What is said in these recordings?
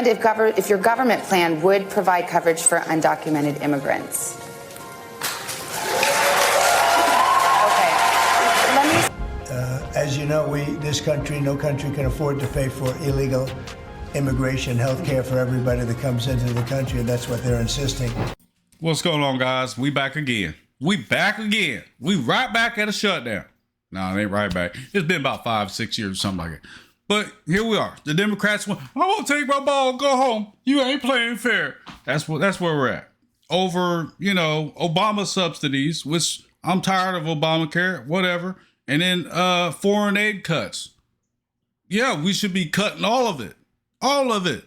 understand if your government plan would provide coverage for undocumented immigrants. As you know, no country can afford to pay for illegal immigration, health care for everybody that comes into the country, and that's what they're insisting. What's going on, guys? We back again. We right back at a shutdown. No, it ain't right back. It's been about 5-6 years or something like that. But here we are. The Democrats want, I want to take my ball and go home. You ain't playing fair. That's where we're at. Over, Obama subsidies, which I'm tired of Obamacare, whatever. And then foreign aid cuts. Yeah, we should be cutting all of it. All of it.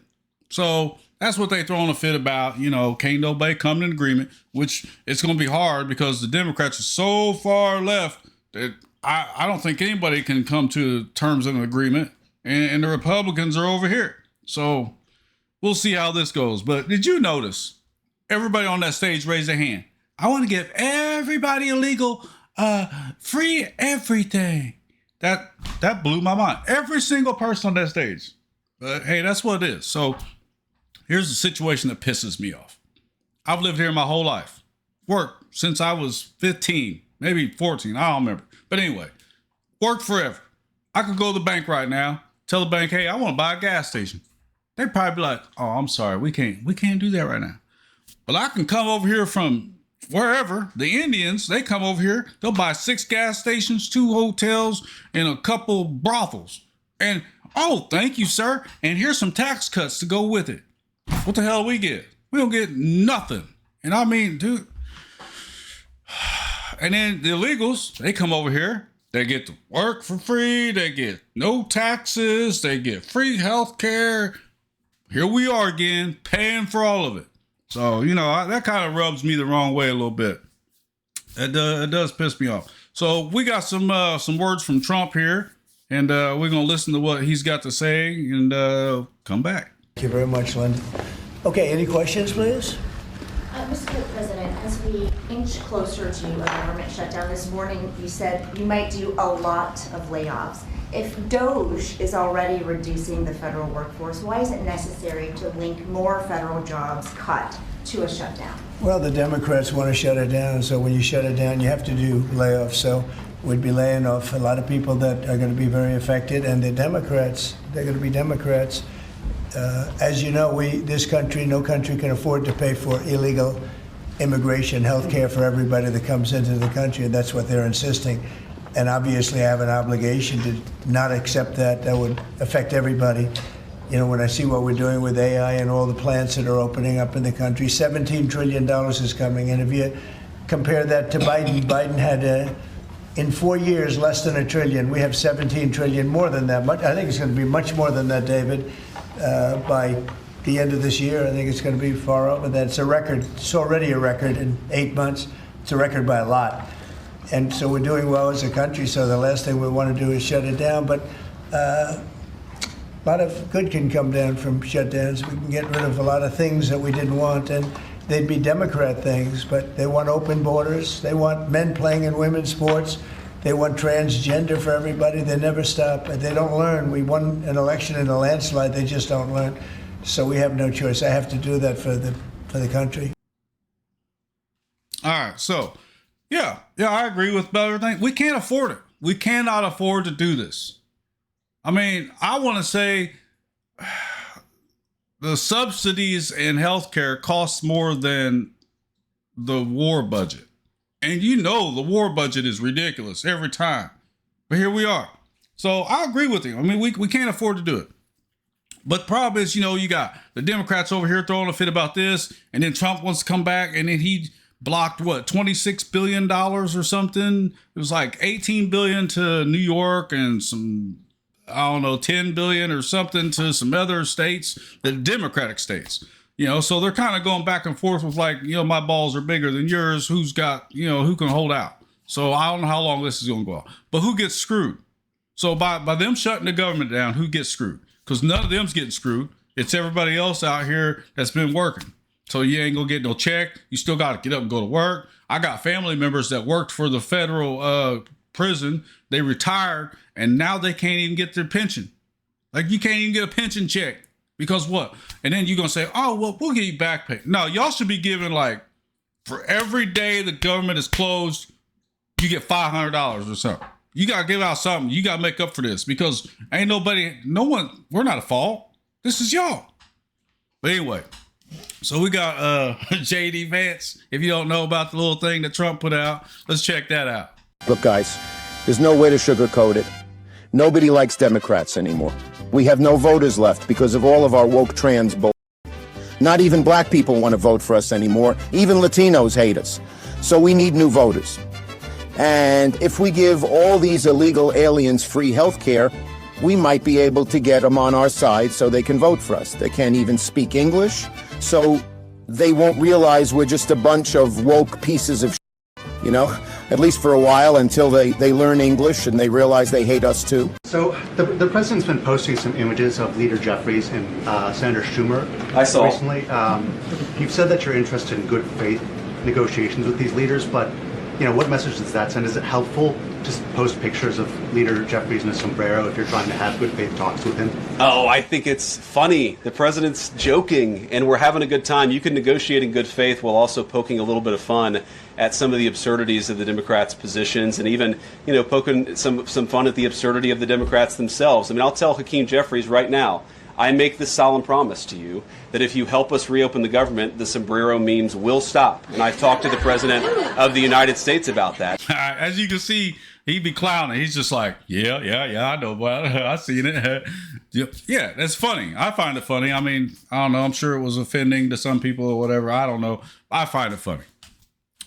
So that's what they throwing a fit about. Can't nobody come to an agreement, which it's going to be hard because the Democrats are so far left that I don't think anybody can come to terms of an agreement. And the Republicans are over here. So we'll see how this goes. But did you notice everybody on that stage raise their hand? I want to give everybody illegal free everything. That blew my mind. Every single person on that stage. But hey, that's what it is. So here's the situation that pisses me off. I've lived here my whole life. Worked since I was 15, maybe 14. I don't remember. But anyway, worked forever. I could go to the bank right now, tell the bank, hey, I want to buy a gas station. They'd probably be like, oh, I'm sorry. We can't do that right now. But I can come over here from wherever. The Indians, they come over here. They'll buy 6 gas stations, 2 hotels, and a couple brothels. And, oh, thank you, sir. And here's some tax cuts to go with it. What the hell do we get? We don't get nothing. And I mean, dude. And then the illegals, they come over here. They get to work for free. They get no taxes. They get free health care. Here we are again, paying for all of it. So, that kind of rubs me the wrong way a little bit. It does piss me off. So we got some words from Trump here, and we're going to listen to what he's got to say and come back. Thank you very much, Linda. Okay, any questions, please? Mr. President, as we inch closer to a government shutdown this morning, you said you might do a lot of layoffs. If DOGE is already reducing the federal workforce, why is it necessary to link more federal jobs cut to a shutdown? Well, the Democrats want to shut it down, so when you shut it down, you have to do layoffs. So we'd be laying off a lot of people that are going to be very affected, and the Democrats, they're going to be Democrats. As you know, no country can afford to pay for illegal immigration, health care for everybody that comes into the country, and that's what they're insisting. And obviously I have an obligation to not accept that. That would affect everybody. When I see what we're doing with AI and all the plants that are opening up in the country, $17 trillion is coming. And if you compare that to Biden had in 4 years less than $1 trillion. We have 17 trillion, more than that. I think it's going to be much more than that, David, by the end of this year. I think it's going to be far over that. It's a record. It's already a record in 8 months. It's a record by a lot. And so we're doing well as a country, so the last thing we want to do is shut it down. But a lot of good can come down from shutdowns. We can get rid of a lot of things that we didn't want, and they'd be Democrat things, but they want open borders. They want men playing in women's sports. They want transgender for everybody. They never stop. They don't learn. We won an election in a landslide. They just don't learn. So we have no choice. I have to do that for the country. All right, so... Yeah, I agree with everything. We can't afford it. We cannot afford to do this. I mean, I want to say the subsidies in healthcare cost more than the war budget. And the war budget is ridiculous every time. But here we are. So I agree with you. I mean, we can't afford to do it. But the problem is, you got the Democrats over here throwing a fit about this, and then Trump wants to come back, and then he blocked $26 billion or something. It was like 18 billion to New York and some, 10 billion or something to some other states, the Democratic states. So they're kind of going back and forth with my balls are bigger than yours. Who's got, who can hold out? So I don't know how long this is going to go on. But who gets screwed? So by them shutting the government down, who gets screwed? Because none of them's getting screwed. It's everybody else out here that's been working. So you ain't gonna get no check. You still got to get up and go to work. I got family members that worked for the federal prison. They retired, and now they can't even get their pension. You can't even get a pension check Because what? And then you're going to say, oh, well, we'll give you back pay. No, y'all should be giving like, for every day the government is closed, you get $500 or something. You got to give out something. You got to make up for this because ain't nobody, no one, we're not at fault. This is y'all. But anyway, so we got JD Vance. If you don't know about the little thing that Trump put out, let's check that out. Look, guys, there's no way to sugarcoat it. Nobody likes Democrats anymore. We have no voters left because of all of our woke trans bull. Not even black people want to vote for us anymore. Even Latinos hate us. So we need new voters. And if we give all these illegal aliens free health care, we might be able to get them on our side so they can vote for us. They can't even speak English, so they won't realize we're just a bunch of woke pieces of shit, you know, at least for a while until they learn English and they realize they hate us too. So the president's been posting some images of Leader Jeffries and Senator Schumer. I saw. Recently. You've said that you're interested in good faith negotiations with these leaders, but you know, what message does that send? Is it helpful to post pictures of Leader Jeffries in a sombrero if you're trying to have good faith talks with him? Oh, I think it's funny. The president's joking, and we're having a good time. You can negotiate in good faith while also poking a little bit of fun at some of the absurdities of the Democrats' positions, and even, you know, poking some fun at the absurdity of the Democrats themselves. I mean, I'll tell Hakeem Jeffries right now, I make this solemn promise to you that if you help us reopen the government, the sombrero memes will stop. And I've talked to the President of the United States about that. As you can see, he be clowning. He's just like, yeah, I know, but I seen it. Yeah, that's funny. I find it funny. I mean, I don't know. I'm sure it was offending to some people or whatever. I don't know. I find it funny.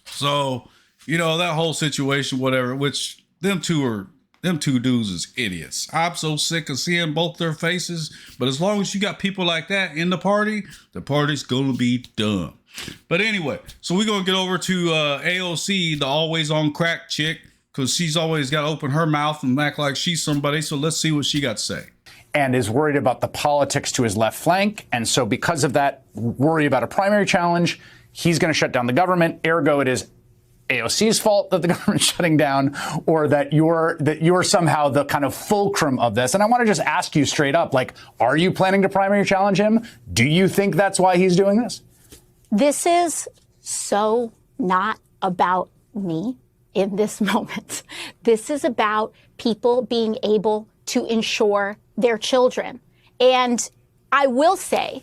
So, you know, that whole situation, whatever, which them two dudes is idiots. I'm so sick of seeing both their faces. But as long as you got people like that in the party's going to be dumb. But anyway, so we're going to get over to AOC, the always on crack chick, because she's always got to open her mouth and act like she's somebody. So let's see what she got to say. And is worried about the politics to his left flank. And so because of that worry about a primary challenge, he's going to shut down the government. Ergo, it is AOC's fault that the government's shutting down, or that you're somehow the kind of fulcrum of this. And I want to just ask you straight up, like, are you planning to primary challenge him? Do you think that's why he's doing this? This is so not about me in this moment. This is about people being able to insure their children. And I will say,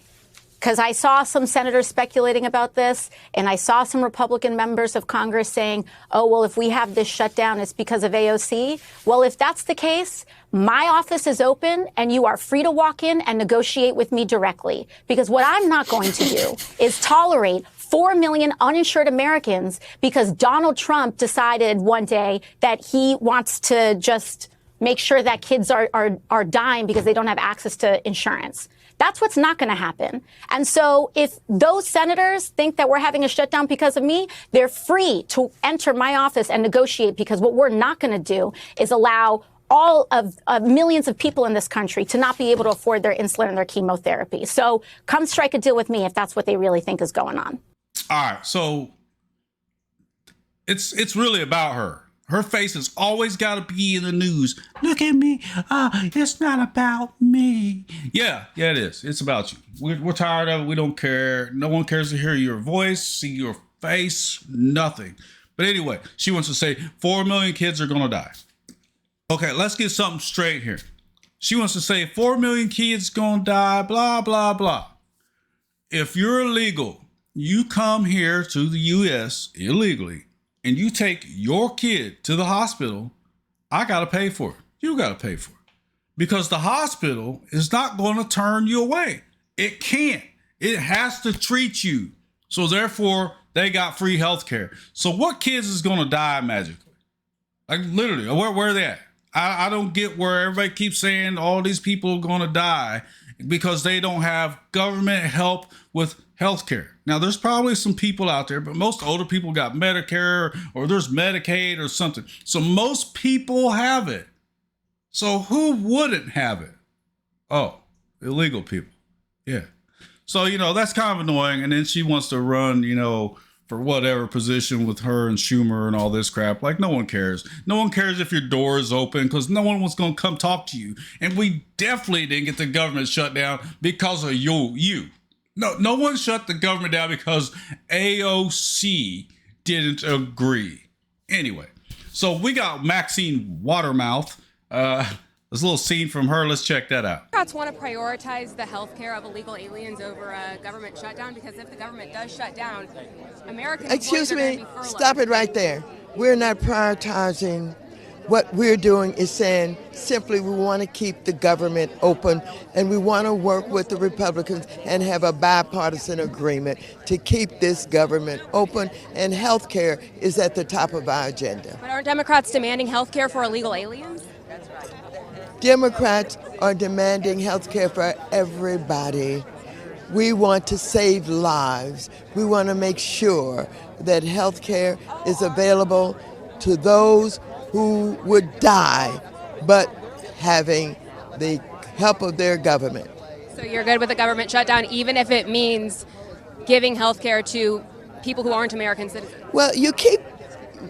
because I saw some senators speculating about this, and I saw some Republican members of Congress saying, oh, well, if we have this shutdown, it's because of AOC. Well, if that's the case, my office is open and you are free to walk in and negotiate with me directly. Because what I'm not going to do is tolerate 4 million uninsured Americans because Donald Trump decided one day that he wants to just make sure that kids are dying because they don't have access to insurance. That's what's not going to happen. And so if those senators think that we're having a shutdown because of me, they're free to enter my office and negotiate, because what we're not going to do is allow all of millions of people in this country to not be able to afford their insulin and their chemotherapy. So come strike a deal with me if that's what they really think is going on. All right. So it's really about her. Her face has always got to be in the news. Look at me. It's not about me. Yeah, it is. It's about you. We're tired of it. We don't care. No one cares to hear your voice, see your face, nothing. But anyway, she wants to say 4 million kids are going to die. Okay, let's get something straight here. She wants to say 4 million kids going to die, blah, blah, blah. If you're illegal, you come here to the U.S. illegally, and you take your kid to the hospital, I got to pay for it. You got to pay for it. Because the hospital is not going to turn you away. It can't. It has to treat you. So therefore, they got free health care. So what kids is going to die magically? Like literally, where are they at? I don't get where everybody keeps saying all these people are going to die because they don't have government help with health care. Now, there's probably some people out there, but most older people got Medicare or there's Medicaid or something. So most people have it. So who wouldn't have it? Oh, illegal people. Yeah. So, that's kind of annoying. And then she wants to run, for whatever position with her and Schumer and all this crap. Like, no one cares. No one cares if your door is open because no one was going to come talk to you. And we definitely didn't get the government shut down because of you. No one shut the government down because AOC didn't agree. Anyway, so we got Maxine Watermouth. There's a little scene from her. Let's check that out. Democrats want to prioritize the health care of illegal aliens over a government shutdown because if the government does shut down, American Excuse employees are going to me, be furloughed. stop it right there. We're not prioritizing. What we're doing is saying simply we want to keep the government open and we want to work with the Republicans and have a bipartisan agreement to keep this government open, and health care is at the top of our agenda. But aren't Democrats demanding health care for illegal aliens? Democrats are demanding health care for everybody. We want to save lives. We want to make sure that health care is available to those who would die, but having the help of their government. So you're good with the government shutdown, even if it means giving health care to people who aren't American citizens? Well,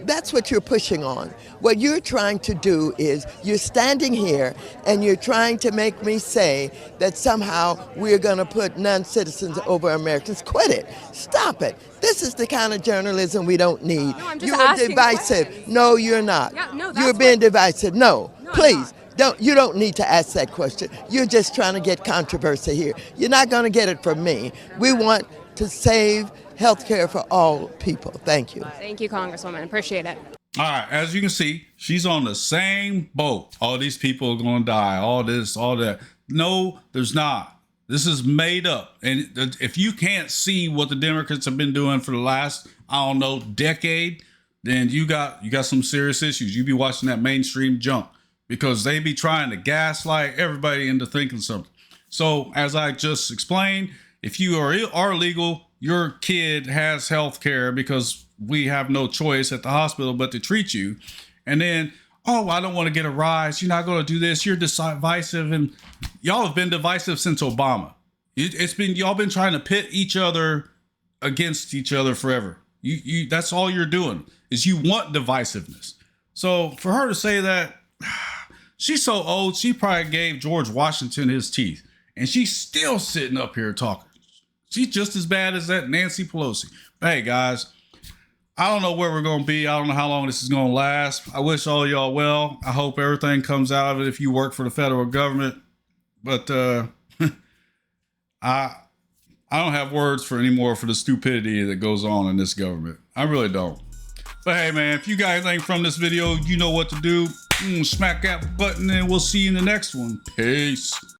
that's what you're pushing on. What you're trying to do is you're standing here and you're trying to make me say that somehow we're going to put non-citizens over Americans. Quit it. Stop it. This is the kind of journalism we don't need. No, I'm just You're asking divisive. questions. No, you're not. Yeah, no, that's you're being what- divisive. No, No, I'm please. not. You don't need to ask that question. You're just trying to get controversy here. You're not going to get it from me. We want to save health care for all people. Thank you. Thank you, Congresswoman. Appreciate it. All right, as you can see, she's on the same boat. All these people are going to die, all this, all that. No, there's not. This is made up. And if you can't see what the Democrats have been doing for the last, I don't know, decade, then you got some serious issues. You be watching that mainstream junk because they be trying to gaslight everybody into thinking something. So as I just explained, if you are legal, your kid has health care because we have no choice at the hospital but to treat you. And then, oh, I don't want to get a rise. You're not going to do this. You're divisive. And y'all have been divisive since Obama. Y'all been trying to pit each other against each other forever. That's all you're doing is you want divisiveness. So for her to say that, she's so old, she probably gave George Washington his teeth. And she's still sitting up here talking. She's just as bad as that Nancy Pelosi. But hey, guys, I don't know where we're going to be. I don't know how long this is going to last. I wish all y'all well. I hope everything comes out of it if you work for the federal government. But I don't have words for anymore for the stupidity that goes on in this government. I really don't. But hey, man, if you got anything from this video, you know what to do. Smack that button and we'll see you in the next one. Peace.